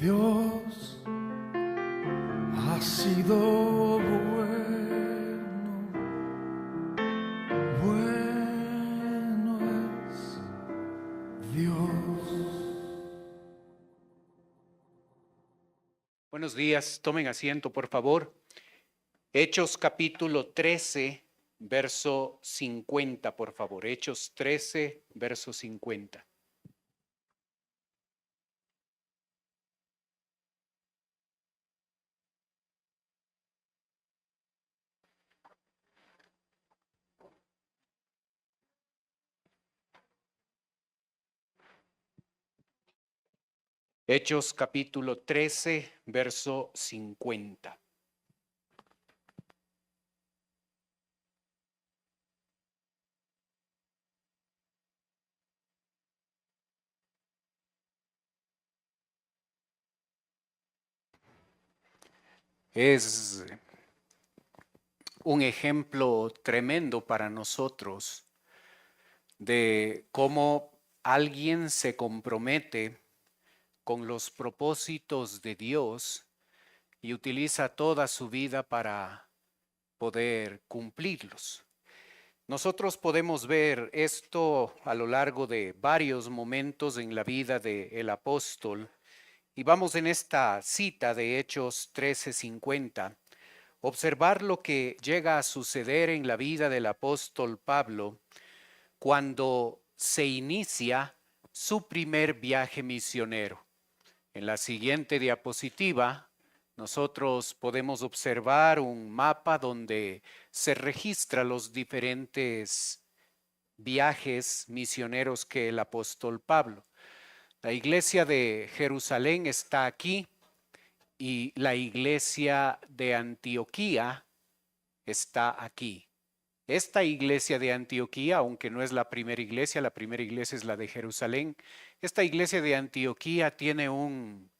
Dios ha sido bueno, bueno es Dios. Buenos días, tomen asiento por favor. Hechos capítulo 13, verso 50, por favor. Hechos 13, verso 50. Hechos capítulo 13, verso 50. Es un ejemplo tremendo para nosotros de cómo alguien se compromete con los propósitos de Dios y utiliza toda su vida para poder cumplirlos. Nosotros podemos ver esto a lo largo de varios momentos en la vida del apóstol y vamos en esta cita de Hechos 13:50, observar lo que llega a suceder en la vida del apóstol Pablo cuando se inicia su primer viaje misionero. En la siguiente diapositiva, nosotros podemos observar un mapa donde se registran los diferentes viajes misioneros que el apóstol Pablo. La iglesia de Jerusalén está aquí y la iglesia de Antioquía está aquí. Esta iglesia de Antioquía, aunque no es la primera iglesia es la de Jerusalén. Esta iglesia de Antioquía tiene una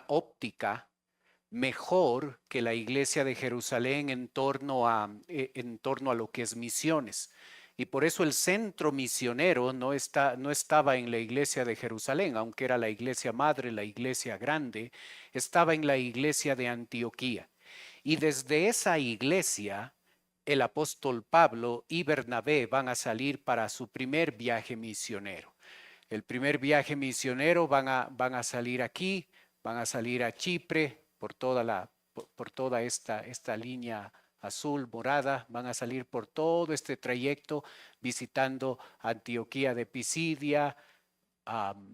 óptica mejor que la iglesia de Jerusalén en torno a lo que es misiones. Y por eso el centro misionero no estaba en la iglesia de Jerusalén, aunque era la iglesia madre, la iglesia grande, estaba en la iglesia de Antioquía. Y desde esa iglesia, el apóstol Pablo y Bernabé van a salir para su primer viaje misionero. El primer viaje misionero van a salir aquí, van a salir a Chipre por toda esta línea azul, morada, van a salir por todo este trayecto visitando Antioquía de Pisidia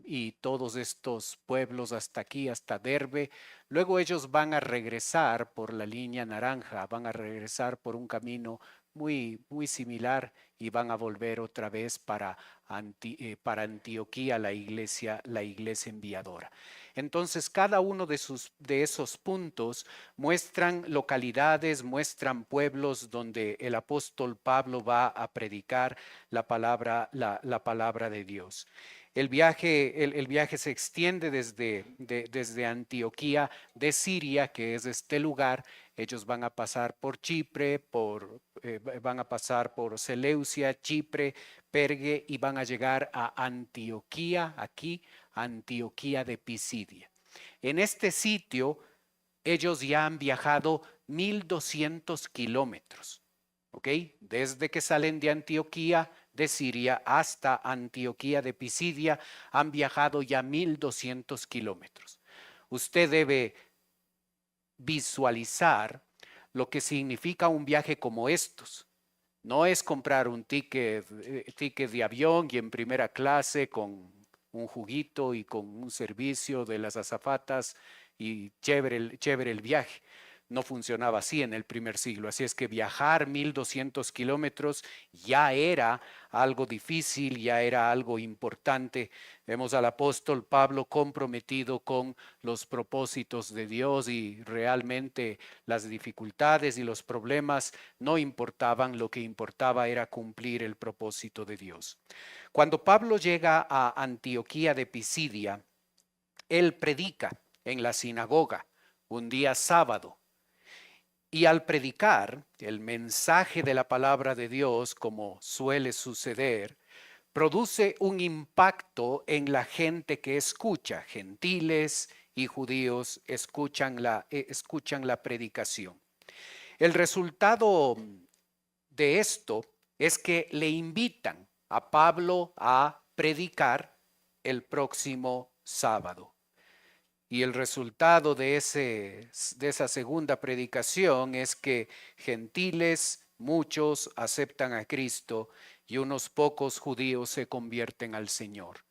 y todos estos pueblos hasta aquí, hasta Derbe. Luego ellos van a regresar por la línea naranja, van a regresar por un camino muy similar y van a volver otra vez para Antioquía, la iglesia enviadora. Entonces, cada uno de esos puntos muestran localidades, muestran pueblos donde el apóstol Pablo va a predicar la palabra de Dios. El viaje se extiende desde Antioquía de Siria, que es este lugar. Ellos van a pasar por Chipre, van a pasar por Seleucia, Chipre, Pergue y van a llegar a Antioquía, aquí, Antioquía de Pisidia. En este sitio, ellos ya han viajado 1,200 kilómetros, ¿ok? Desde que salen de Antioquía de Siria hasta Antioquía de Pisidia han viajado ya 1,200 kilómetros. Usted debe visualizar lo que significa un viaje como estos. No es comprar un ticket de avión y en primera clase con un juguito y con un servicio de las azafatas y chévere el viaje. No funcionaba así en el primer siglo. Así es que viajar 1,200 kilómetros ya era algo difícil, ya era algo importante. Vemos al apóstol Pablo comprometido con los propósitos de Dios y realmente las dificultades y los problemas no importaban, lo que importaba era cumplir el propósito de Dios. Cuando Pablo llega a Antioquía de Pisidia, él predica en la sinagoga un día sábado. Y al predicar el mensaje de la palabra de Dios, como suele suceder, produce un impacto en la gente que escucha. Gentiles y judíos escuchan la predicación. El resultado de esto es que le invitan a Pablo a predicar el próximo sábado. Y el resultado de esa segunda predicación es que gentiles, muchos aceptan a Cristo y unos pocos judíos se convierten al Señor.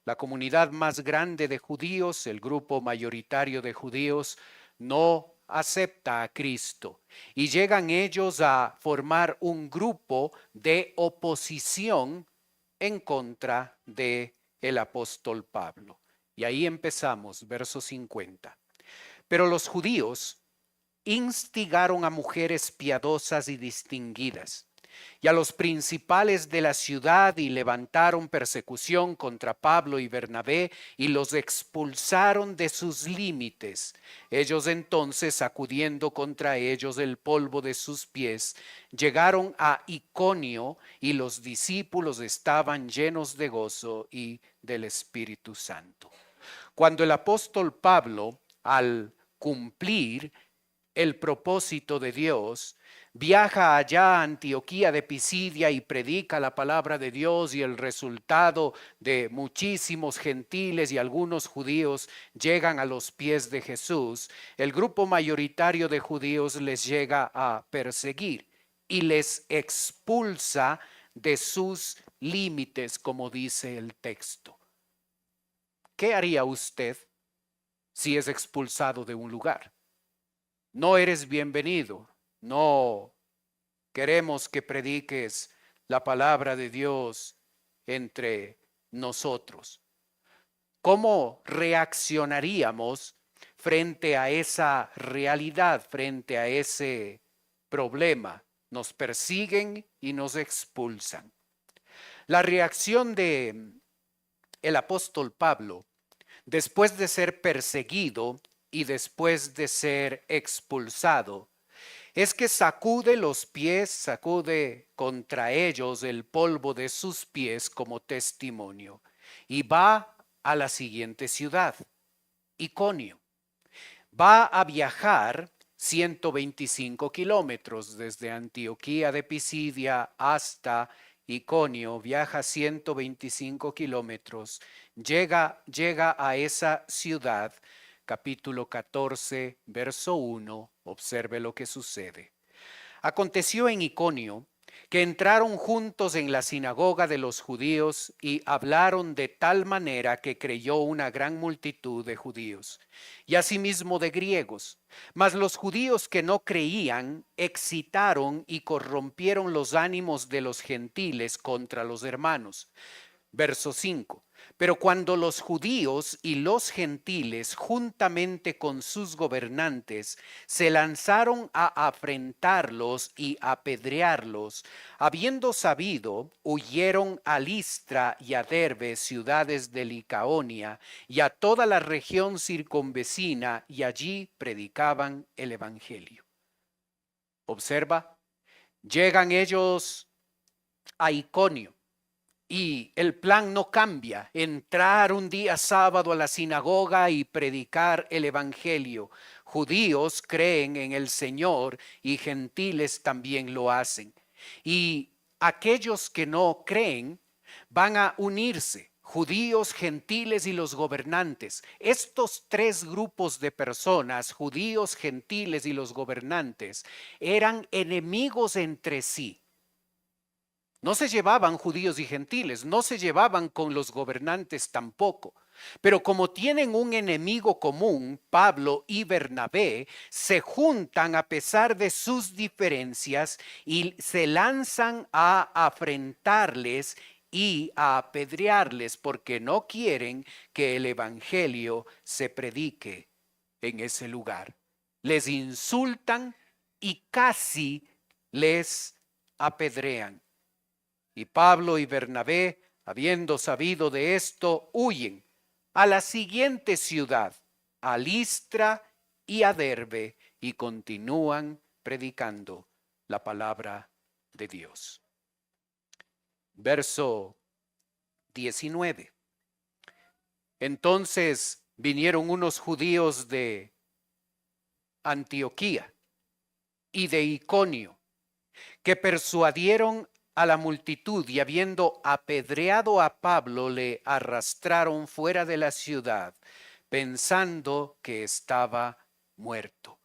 La comunidad más grande de judíos, el grupo mayoritario de judíos, no acepta a Cristo y llegan ellos a formar un grupo de oposición en contra de el apóstol Pablo. Y ahí empezamos, verso 50. Pero los judíos instigaron a mujeres piadosas y distinguidas y a los principales de la ciudad y levantaron persecución contra Pablo y Bernabé y los expulsaron de sus límites. Ellos entonces, sacudiendo contra ellos el polvo de sus pies, llegaron a Iconio y los discípulos estaban llenos de gozo y del Espíritu Santo. Cuando el apóstol Pablo, al cumplir el propósito de Dios, viaja allá a Antioquía de Pisidia y predica la palabra de Dios, y el resultado de muchísimos gentiles y algunos judíos llegan a los pies de Jesús. El grupo mayoritario de judíos les llega a perseguir y les expulsa de sus límites, como dice el texto. ¿Qué haría usted si es expulsado de un lugar? No eres bienvenido, no queremos que prediques la palabra de Dios entre nosotros. ¿Cómo reaccionaríamos frente a esa realidad, frente a ese problema? Nos persiguen y nos expulsan. La reacción de el apóstol Pablo, después de ser perseguido y después de ser expulsado, es que sacude los pies, sacude contra ellos el polvo de sus pies como testimonio y va a la siguiente ciudad, Iconio. Va a viajar 125 kilómetros desde Antioquía de Pisidia hasta Iconio, viaja 125 kilómetros, llega a esa ciudad. Capítulo 14, verso 1, observe lo que sucede. Aconteció en Iconio que entraron juntos en la sinagoga de los judíos y hablaron de tal manera que creyó una gran multitud de judíos y asimismo de griegos. Mas los judíos que no creían excitaron y corrompieron los ánimos de los gentiles contra los hermanos. Verso 5. Pero cuando los judíos y los gentiles, juntamente con sus gobernantes, se lanzaron a afrentarlos y apedrearlos, habiendo sabido, huyeron a Listra y a Derbe, ciudades de Licaonia, y a toda la región circunvecina, y allí predicaban el evangelio. Observa, llegan ellos a Iconio. Y el plan no cambia, entrar un día sábado a la sinagoga y predicar el evangelio. Judíos creen en el Señor y gentiles también lo hacen. Y aquellos que no creen van a unirse, judíos, gentiles y los gobernantes. Estos tres grupos de personas, judíos, gentiles y los gobernantes, eran enemigos entre sí. No se llevaban judíos y gentiles, no se llevaban con los gobernantes tampoco. Pero como tienen un enemigo común, Pablo y Bernabé se juntan a pesar de sus diferencias y se lanzan a afrentarles y a apedrearles porque no quieren que el evangelio se predique en ese lugar. Les insultan y casi les apedrean. Y Pablo y Bernabé, habiendo sabido de esto, huyen a la siguiente ciudad, a Listra y a Derbe, y continúan predicando la palabra de Dios. Verso 19. Entonces vinieron unos judíos de Antioquía y de Iconio, que persuadieron a la multitud y habiendo apedreado a Pablo, le arrastraron fuera de la ciudad, pensando que estaba muerto.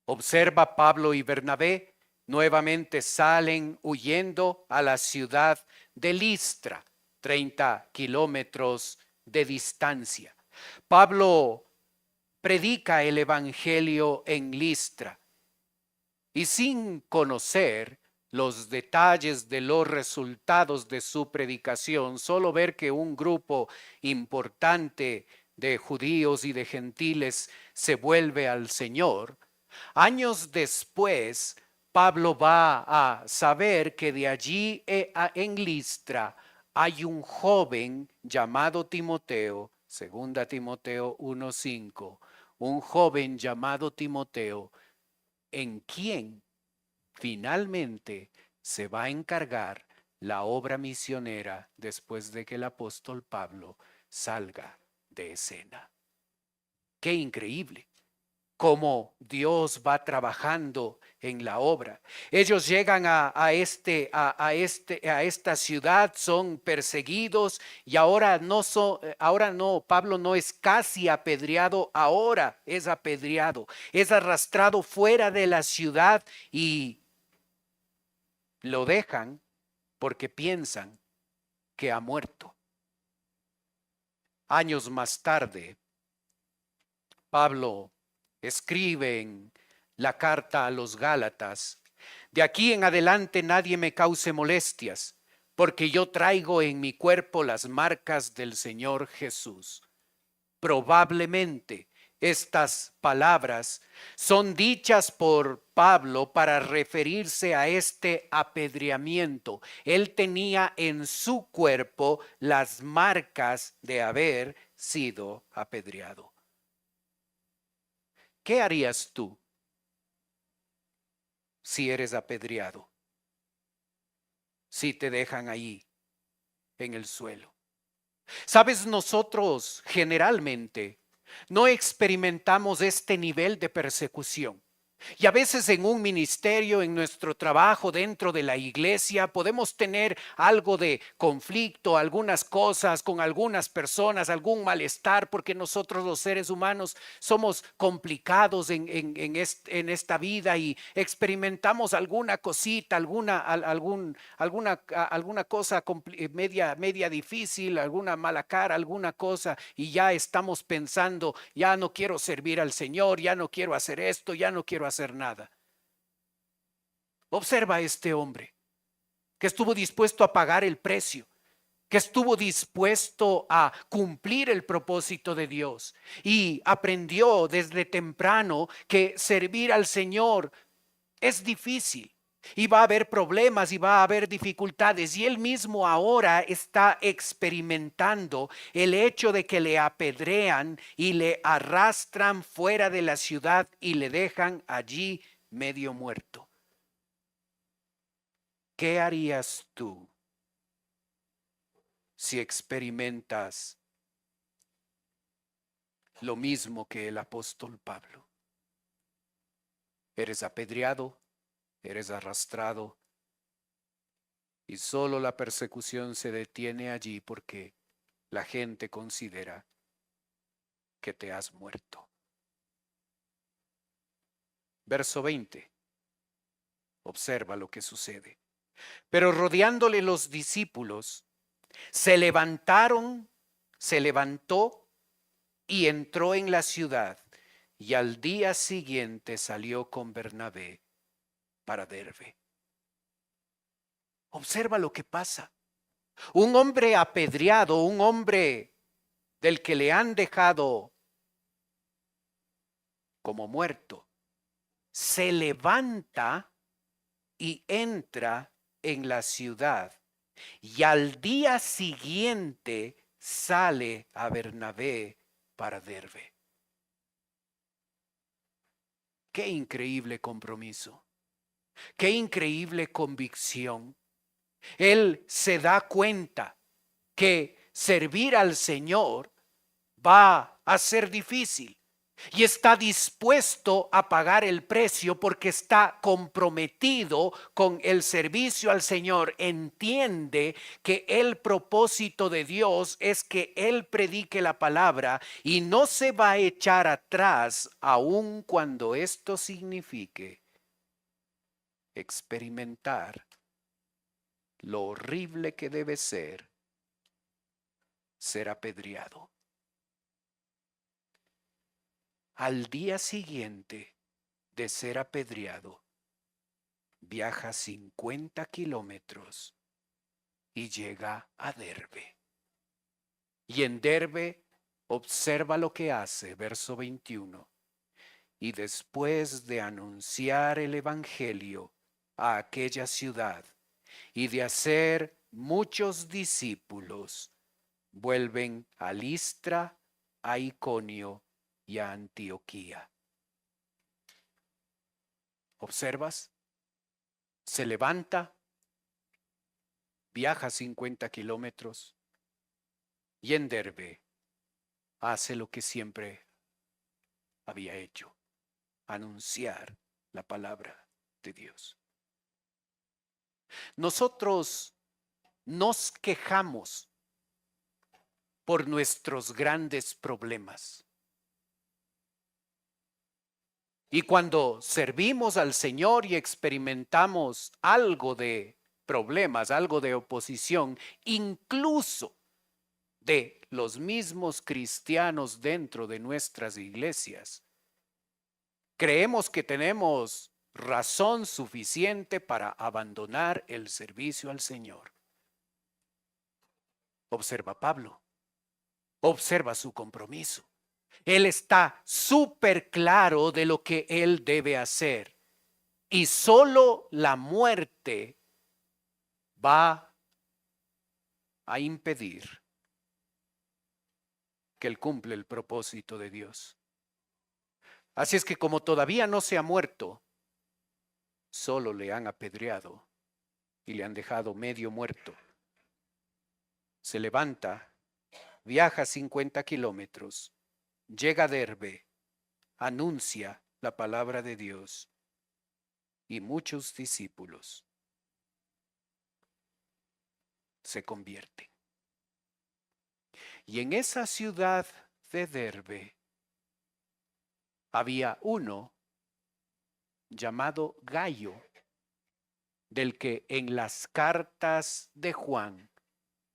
Observa, Pablo y Bernabé nuevamente salen huyendo a la ciudad de Listra, 30 kilómetros de distancia. Pablo predica el evangelio en Listra y sin conocer los detalles de los resultados de su predicación, solo ver que un grupo importante de judíos y de gentiles se vuelve al Señor. Años después, Pablo va a saber que de allí en Listra hay un joven llamado Timoteo, 2 Timoteo 1:5, un joven llamado Timoteo, en quien finalmente se va a encargar la obra misionera después de que el apóstol Pablo salga de escena. ¡Qué increíble! Cómo Dios va trabajando en la obra. Ellos llegan a esta ciudad, son perseguidos y ahora no, Pablo no es casi apedreado, ahora es apedreado, es arrastrado fuera de la ciudad y lo dejan porque piensan que ha muerto. Años más tarde, Pablo escribe en la carta a los Gálatas: de aquí en adelante nadie me cause molestias, porque yo traigo en mi cuerpo las marcas del Señor Jesús. Probablemente estas palabras son dichas por Pablo para referirse a este apedreamiento. Él tenía en su cuerpo las marcas de haber sido apedreado. ¿Qué harías tú si eres apedreado? Si te dejan ahí en el suelo. Sabes, nosotros generalmente no experimentamos este nivel de persecución. Y a veces en un ministerio, en nuestro trabajo dentro de la iglesia, podemos tener algo de conflicto, algunas cosas con algunas personas, algún malestar, porque nosotros los seres humanos somos complicados en esta vida y experimentamos alguna cosita, alguna cosa media difícil, alguna mala cara, alguna cosa, y ya estamos pensando, ya no quiero servir al Señor, ya no quiero hacer esto, ya no quiero hacer nada. Observa a este hombre que estuvo dispuesto a pagar el precio, que estuvo dispuesto a cumplir el propósito de Dios y aprendió desde temprano que servir al Señor es difícil. Y va a haber problemas y va a haber dificultades. Y él mismo ahora está experimentando el hecho de que le apedrean y le arrastran fuera de la ciudad y le dejan allí medio muerto. ¿Qué harías tú si experimentas lo mismo que el apóstol Pablo? Eres apedreado, eres arrastrado y solo la persecución se detiene allí porque la gente considera que te has muerto. Verso 20. Observa lo que sucede. Pero rodeándole los discípulos, se levantó y entró en la ciudad, y al día siguiente salió con Bernabé para Derbe. Observa lo que pasa. Un hombre apedreado, un hombre del que le han dejado como muerto, se levanta y entra en la ciudad, y al día siguiente sale a Bernabé para Derbe. Qué increíble compromiso, qué increíble convicción. Él se da cuenta que servir al Señor va a ser difícil y está dispuesto a pagar el precio porque está comprometido con el servicio al Señor. Entiende que el propósito de Dios es que Él predique la palabra y no se va a echar atrás aun cuando esto signifique experimentar lo horrible que debe ser apedreado. Al día siguiente de ser apedreado, viaja 50 kilómetros y llega a Derbe. Y en Derbe observa lo que hace, verso 21. Y después de anunciar el evangelio a aquella ciudad y de hacer muchos discípulos, vuelven a Listra, a Iconio y a Antioquía. ¿Observas? Se levanta, viaja 50 kilómetros y en Derbe hace lo que siempre había hecho, anunciar la palabra de Dios. Nosotros nos quejamos por nuestros grandes problemas. Y cuando servimos al Señor y experimentamos algo de problemas, algo de oposición, incluso de los mismos cristianos dentro de nuestras iglesias, creemos que tenemos razón suficiente para abandonar el servicio al Señor. Observa a Pablo, observa su compromiso. Él está súper claro de lo que él debe hacer. Y solo la muerte va a impedir que él cumpla el propósito de Dios. Así es que como todavía no se ha muerto, solo le han apedreado y le han dejado medio muerto. Se levanta, viaja 50 kilómetros, llega a Derbe, anuncia la palabra de Dios y muchos discípulos se convierten. Y en esa ciudad de Derbe había uno llamado Gayo, del que en las cartas de Juan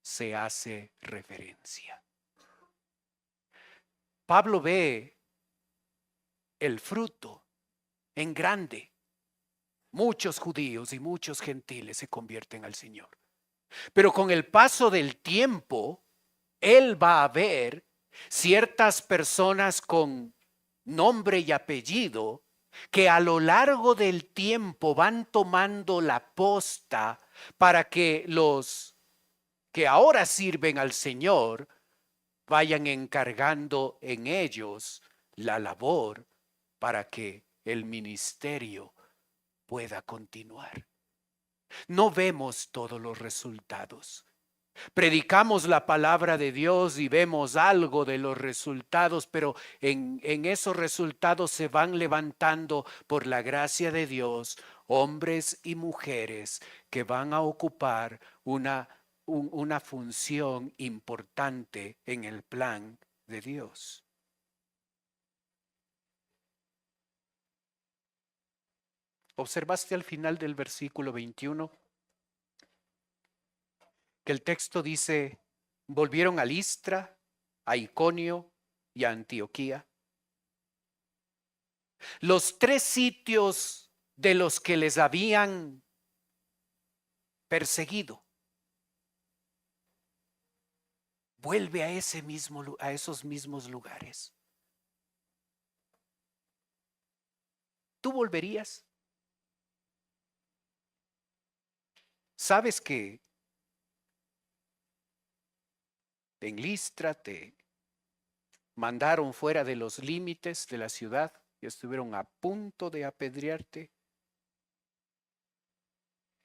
se hace referencia. Pablo ve el fruto en grande. Muchos judíos y muchos gentiles se convierten al Señor. Pero con el paso del tiempo, él va a ver ciertas personas con nombre y apellido que a lo largo del tiempo van tomando la posta para que los que ahora sirven al Señor vayan encargando en ellos la labor para que el ministerio pueda continuar. No vemos todos los resultados. Predicamos la palabra de Dios y vemos algo de los resultados, pero en esos resultados se van levantando por la gracia de Dios hombres y mujeres que van a ocupar una función importante en el plan de Dios. ¿Observaste al final del versículo 21? Que el texto dice, volvieron a Listra, a Iconio y a Antioquía. Los tres sitios de los que les habían perseguido. Vuelve a esos mismos lugares. ¿Tú volverías? ¿Sabes que en Listra te mandaron fuera de los límites de la ciudad y estuvieron a punto de apedrearte?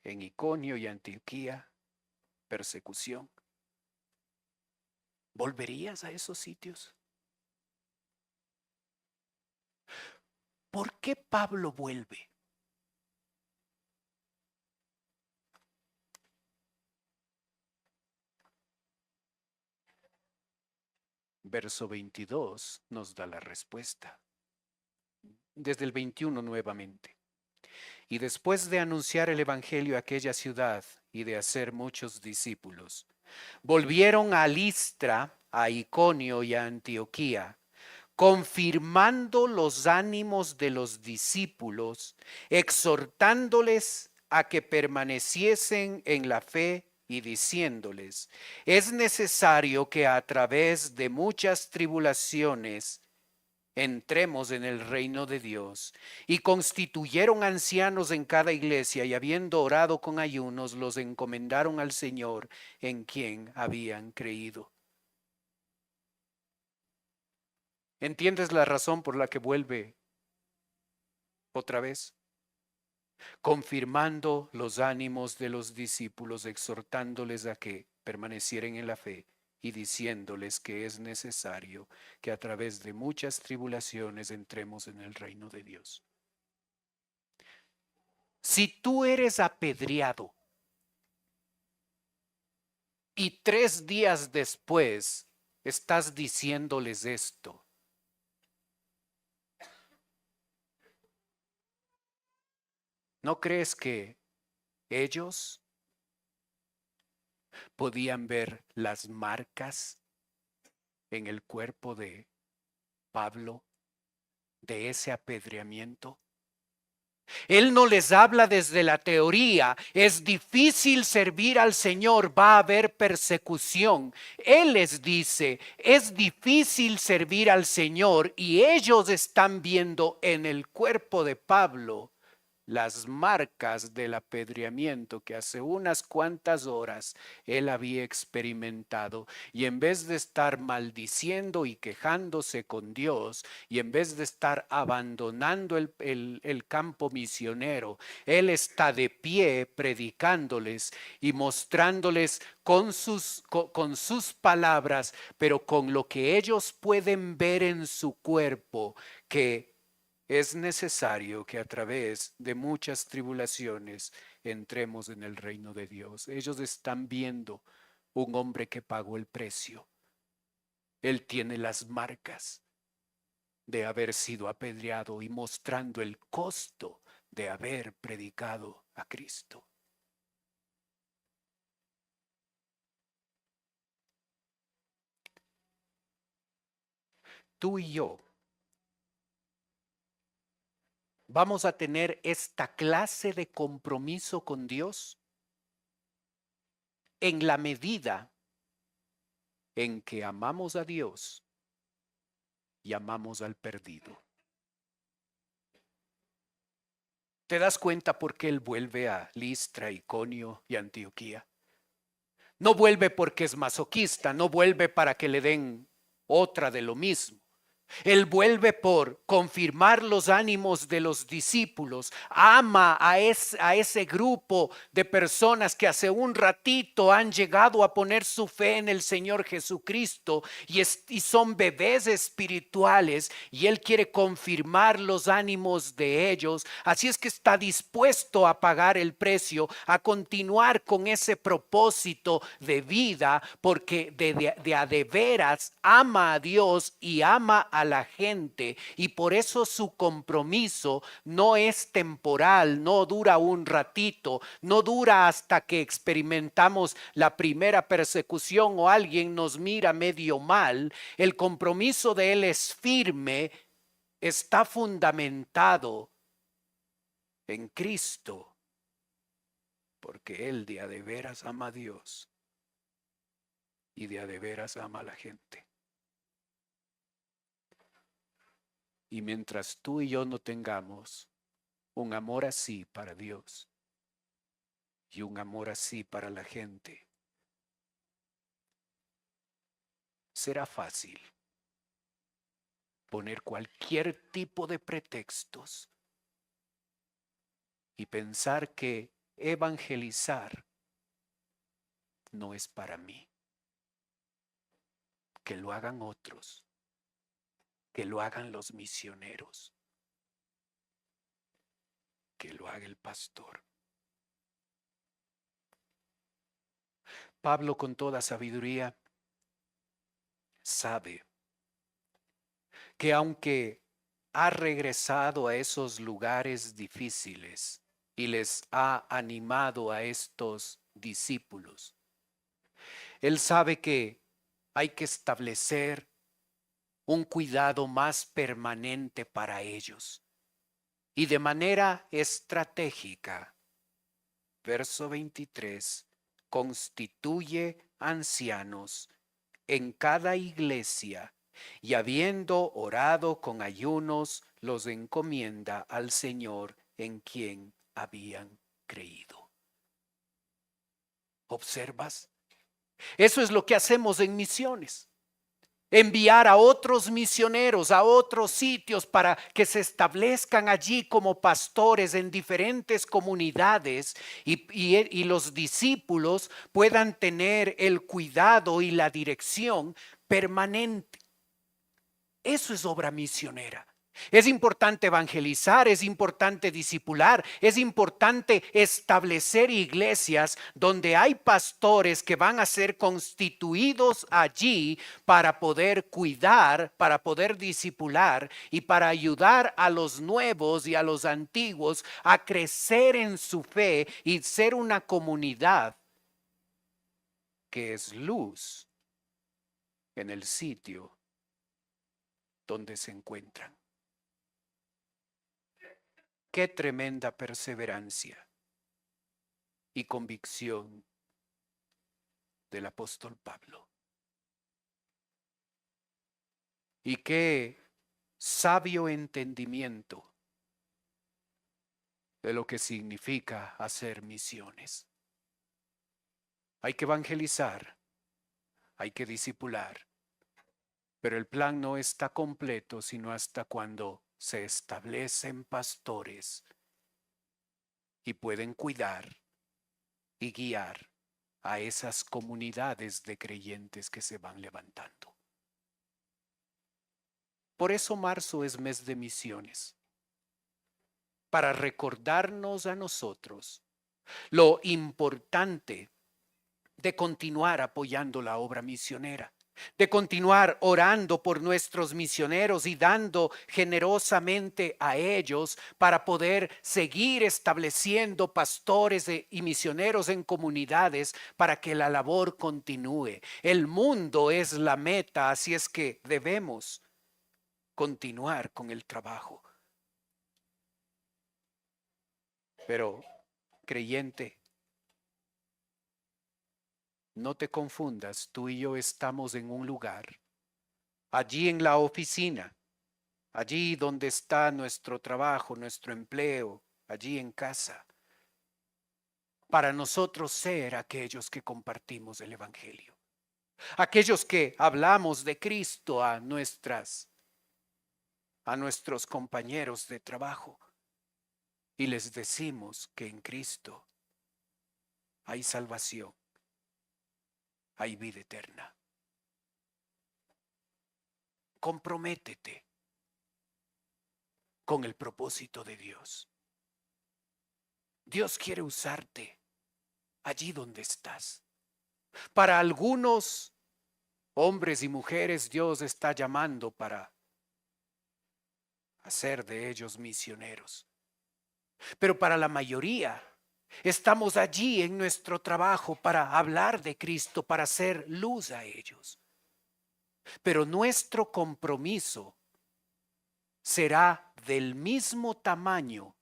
En Iconio y Antioquía, persecución. ¿Volverías a esos sitios? ¿Por qué Pablo vuelve? Verso 22 nos da la respuesta. Desde el 21 nuevamente. Y después de anunciar el evangelio a aquella ciudad y de hacer muchos discípulos, volvieron a Listra, a Iconio y a Antioquía, confirmando los ánimos de los discípulos, exhortándoles a que permaneciesen en la fe y diciéndoles, es necesario que a través de muchas tribulaciones entremos en el reino de Dios. Y constituyeron ancianos en cada iglesia y habiendo orado con ayunos, los encomendaron al Señor en quien habían creído. ¿Entiendes la razón por la que vuelve otra vez? Confirmando los ánimos de los discípulos, exhortándoles a que permanecieran en la fe y diciéndoles que es necesario que a través de muchas tribulaciones entremos en el reino de Dios. Si tú eres apedreado y 3 días después estás diciéndoles esto, ¿no crees que ellos podían ver las marcas en el cuerpo de Pablo de ese apedreamiento? Él no les habla desde la teoría, es difícil servir al Señor, va a haber persecución. Él les dice, es difícil servir al Señor y ellos están viendo en el cuerpo de Pablo las marcas del apedreamiento que hace unas cuantas horas él había experimentado, y en vez de estar maldiciendo y quejándose con Dios, y en vez de estar abandonando el campo misionero, él está de pie predicándoles y mostrándoles con sus palabras, pero con lo que ellos pueden ver en su cuerpo, que es necesario que a través de muchas tribulaciones entremos en el reino de Dios. Ellos están viendo un hombre que pagó el precio. Él tiene las marcas de haber sido apedreado y mostrando el costo de haber predicado a Cristo. Tú y yo vamos a tener esta clase de compromiso con Dios en la medida en que amamos a Dios y amamos al perdido. ¿Te das cuenta por qué él vuelve a Listra, Iconio y Antioquía? No vuelve porque es masoquista, no vuelve para que le den otra de lo mismo. Él vuelve por confirmar los ánimos de los discípulos. Ama a ese grupo de personas que hace un ratito han llegado a poner su fe en el Señor Jesucristo y son bebés espirituales, y Él quiere confirmar los ánimos de ellos. Así es que está dispuesto a pagar el precio, a continuar con ese propósito de vida, porque de a de veras ama a Dios y ama a la gente, y por eso su compromiso no es temporal, no dura un ratito, no dura hasta que experimentamos la primera persecución o alguien nos mira medio mal. El compromiso de él es firme, está fundamentado en Cristo, porque él de a de veras ama a Dios y de a de veras ama a la gente. Y mientras tú y yo no tengamos un amor así para Dios y un amor así para la gente, será fácil poner cualquier tipo de pretextos y pensar que evangelizar no es para mí. que lo hagan otros, que lo hagan los misioneros, que lo haga el pastor. Pablo, con toda sabiduría, sabe que aunque ha regresado a esos lugares difíciles y les ha animado a estos discípulos, él sabe que hay que establecer un cuidado más permanente para ellos. Y de manera estratégica, verso 23, constituye ancianos en cada iglesia y habiendo orado con ayunos, los encomienda al Señor en quien habían creído. ¿Observas? Eso es lo que hacemos en misiones. Enviar a otros misioneros a otros sitios para que se establezcan allí como pastores en diferentes comunidades y los discípulos puedan tener el cuidado y la dirección permanente. Eso es obra misionera. Es importante evangelizar, es importante discipular, es importante establecer iglesias donde hay pastores que van a ser constituidos allí para poder cuidar, para poder discipular y para ayudar a los nuevos y a los antiguos a crecer en su fe y ser una comunidad que es luz en el sitio donde se encuentran. Qué tremenda perseverancia y convicción del apóstol Pablo. Y qué sabio entendimiento de lo que significa hacer misiones. Hay que evangelizar, hay que discipular, pero el plan no está completo sino hasta cuando se establecen pastores y pueden cuidar y guiar a esas comunidades de creyentes que se van levantando. Por eso marzo es mes de misiones, para recordarnos a nosotros lo importante de continuar apoyando la obra misionera, de continuar orando por nuestros misioneros y dando generosamente a ellos para poder seguir estableciendo pastores y misioneros en comunidades para que la labor continúe. El mundo es la meta, así es que debemos continuar con el trabajo. Pero, creyente, no te confundas, tú y yo estamos en un lugar, allí en la oficina, allí donde está nuestro trabajo, nuestro empleo, allí en casa, para nosotros ser aquellos que compartimos el Evangelio, aquellos que hablamos de Cristo a nuestros compañeros de trabajo y les decimos que en Cristo hay salvación, hay vida eterna. Comprométete con el propósito de Dios. Dios quiere usarte allí donde estás. Para algunos hombres y mujeres Dios está llamando para hacer de ellos misioneros. Pero para la mayoría estamos allí en nuestro trabajo para hablar de Cristo, para hacer luz a ellos. Pero nuestro compromiso será del mismo tamaño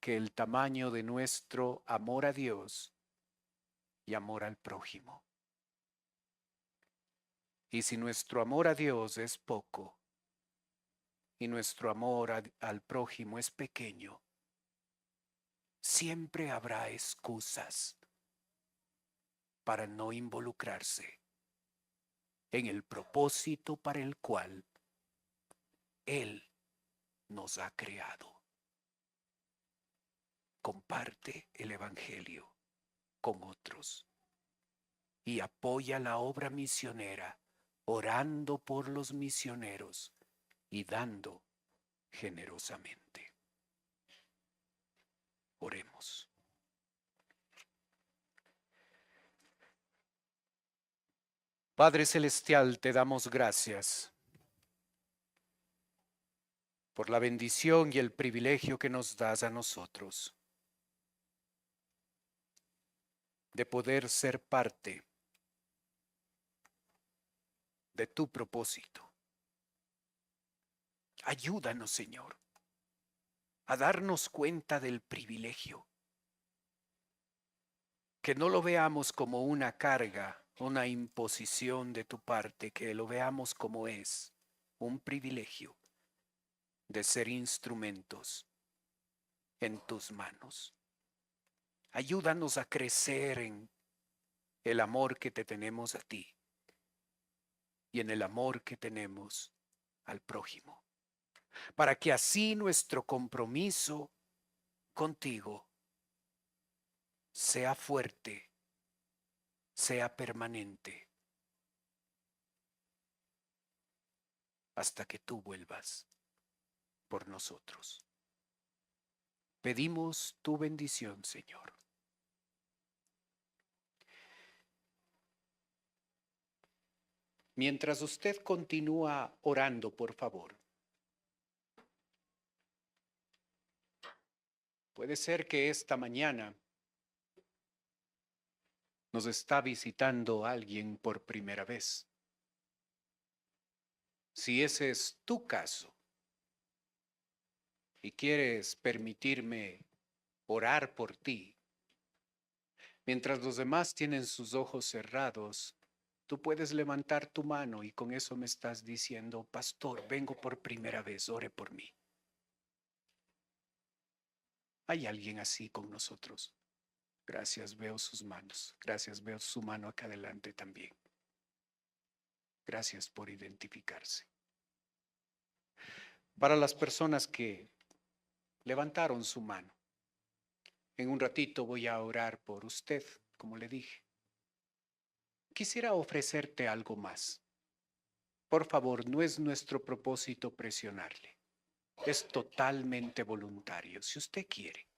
que el tamaño de nuestro amor a Dios y amor al prójimo. Y si nuestro amor a Dios es poco y nuestro amor al prójimo es pequeño, siempre habrá excusas para no involucrarse en el propósito para el cual Él nos ha creado. Comparte el Evangelio con otros. y apoya la obra misionera, orando por los misioneros y dando generosamente. Oremos. Padre Celestial, te damos gracias por la bendición y el privilegio que nos das a nosotros de poder ser parte de tu propósito. Ayúdanos, Señor, a darnos cuenta del privilegio, que no lo veamos como una carga, una imposición de tu parte, que lo veamos como es un privilegio de ser instrumentos en tus manos. Ayúdanos a crecer en el amor que te tenemos a ti y en el amor que tenemos al prójimo, para que así nuestro compromiso contigo sea fuerte, sea permanente, hasta que tú vuelvas por nosotros. Pedimos tu bendición, Señor. Mientras usted continúa orando, por favor. Puede ser que esta mañana nos está visitando alguien por primera vez. Si ese es tu caso y quieres permitirme orar por ti, mientras los demás tienen sus ojos cerrados, tú puedes levantar tu mano y con eso me estás diciendo: pastor, vengo por primera vez, ore por mí. ¿Hay alguien así con nosotros? Gracias, veo sus manos. Gracias, veo su mano acá adelante también. Gracias por identificarse. Para las personas que levantaron su mano, en un ratito voy a orar por usted, como le dije. Quisiera ofrecerte algo más. Por favor, no es nuestro propósito presionarle. Es totalmente voluntario, si usted quiere.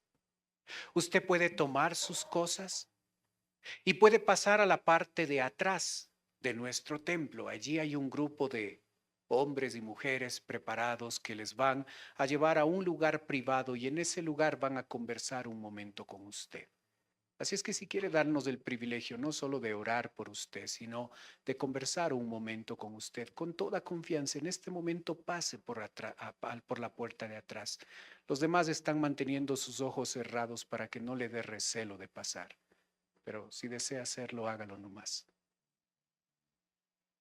Usted puede tomar sus cosas y puede pasar a la parte de atrás de nuestro templo. Allí hay un grupo de hombres y mujeres preparados que les van a llevar a un lugar privado y en ese lugar van a conversar un momento con usted. Así es que si quiere darnos el privilegio no solo de orar por usted, sino de conversar un momento con usted, con toda confianza, en este momento pase por la puerta de atrás. Los demás están manteniendo sus ojos cerrados para que no le dé recelo de pasar. Pero si desea hacerlo, hágalo nomás.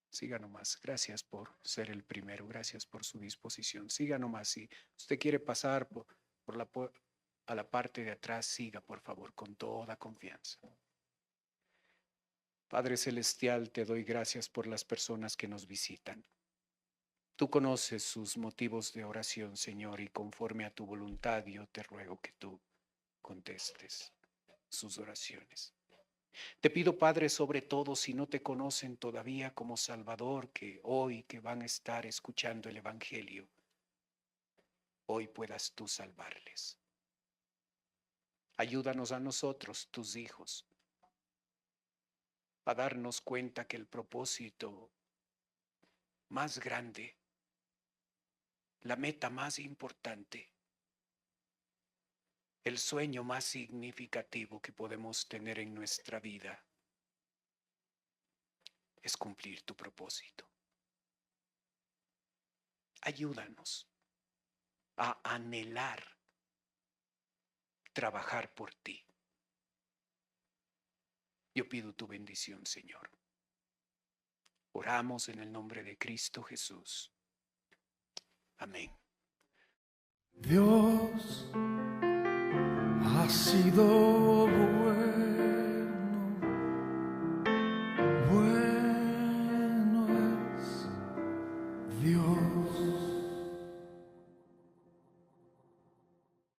Siga nomás. Gracias por ser el primero. Gracias por su disposición. Siga nomás. Si usted quiere pasar a la parte de atrás, siga, por favor, con toda confianza. Padre Celestial, te doy gracias por las personas que nos visitan. Tú conoces sus motivos de oración, Señor, y conforme a tu voluntad, yo te ruego que tú contestes sus oraciones. Te pido, Padre, sobre todo si no te conocen todavía como Salvador, que hoy que van a estar escuchando el Evangelio, hoy puedas tú salvarles. Ayúdanos a nosotros, tus hijos, a darnos cuenta que el propósito más grande, la meta más importante, el sueño más significativo que podemos tener en nuestra vida es cumplir tu propósito. Ayúdanos a anhelar trabajar por ti. Yo pido tu bendición, Señor. Oramos en el nombre de Cristo Jesús. Amén. Dios ha sido bueno.